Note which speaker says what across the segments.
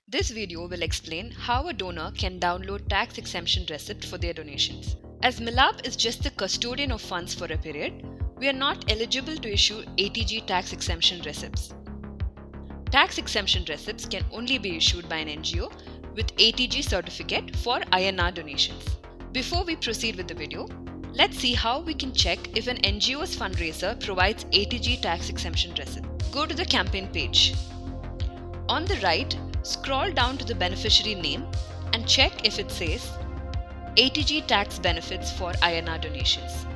Speaker 1: This video will explain how a donor can download tax exemption receipt for their donations. As Milab is just the custodian of funds for a period, we are not eligible to issue ATG tax exemption receipts. Tax exemption receipts can only be issued by an NGO with ATG certificate for INR donations. Before we proceed with the video, let's see how we can check if an NGO's fundraiser provides ATG tax exemption receipt. Go to the campaign page. On the right, scroll down to the beneficiary name and check if it says ATG tax benefits for INR donations.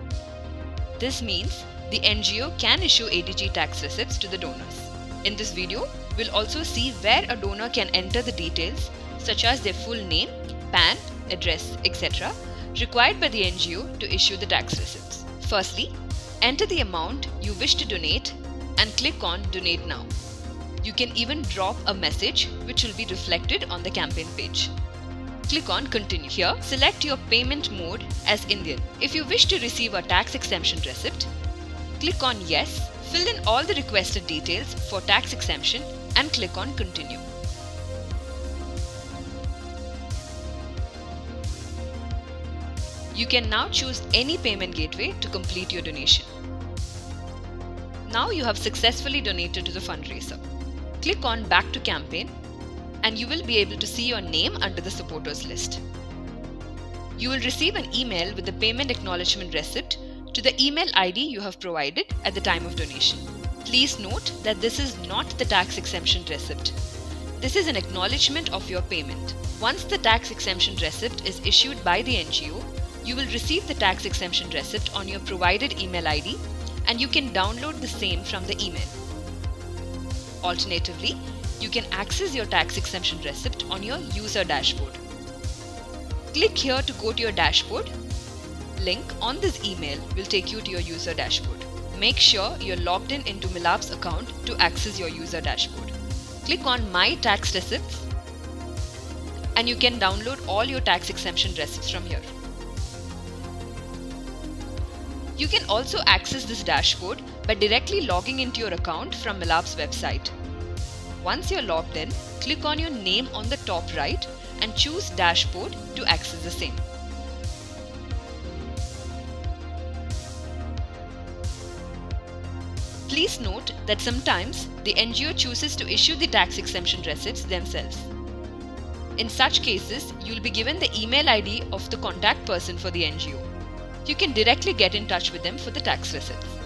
Speaker 1: This means the NGO can issue ATG tax receipts to the donors. In this video, we'll also see where a donor can enter the details such as their full name, PAN, address, etc. required by the NGO to issue the tax receipts. Firstly, enter the amount you wish to donate and click on Donate Now. You can even drop a message which will be reflected on the campaign page. Click on Continue. Here, select your payment mode as Indian. If you wish to receive a tax exemption receipt, click on Yes, fill in all the requested details for tax exemption and click on Continue. You can now choose any payment gateway to complete your donation. Now you have successfully donated to the fundraiser. Click on Back to Campaign and you will be able to see your name under the supporters list. You will receive an email with the payment acknowledgement receipt to the email ID you have provided at the time of donation. Please note that this is not the tax exemption receipt. This is an acknowledgement of your payment. Once the tax exemption receipt is issued by the NGO, you will receive the tax exemption receipt on your provided email ID and you can download the same from the email. Alternatively, you can access your tax exemption receipt on your user dashboard. Click here to go to your dashboard. Link on this email will take you to your user dashboard. Make sure you're logged in into Milab's account to access your user dashboard. Click on My Tax Receipts and you can download all your tax exemption receipts from here. You can also access this dashboard by directly logging into your account from Milab's website. Once you're logged in, click on your name on the top right and choose Dashboard to access the same. Please note that sometimes the NGO chooses to issue the tax exemption receipts themselves. In such cases, you'll be given the email ID of the contact person for the NGO. You can directly get in touch with them for the tax receipts.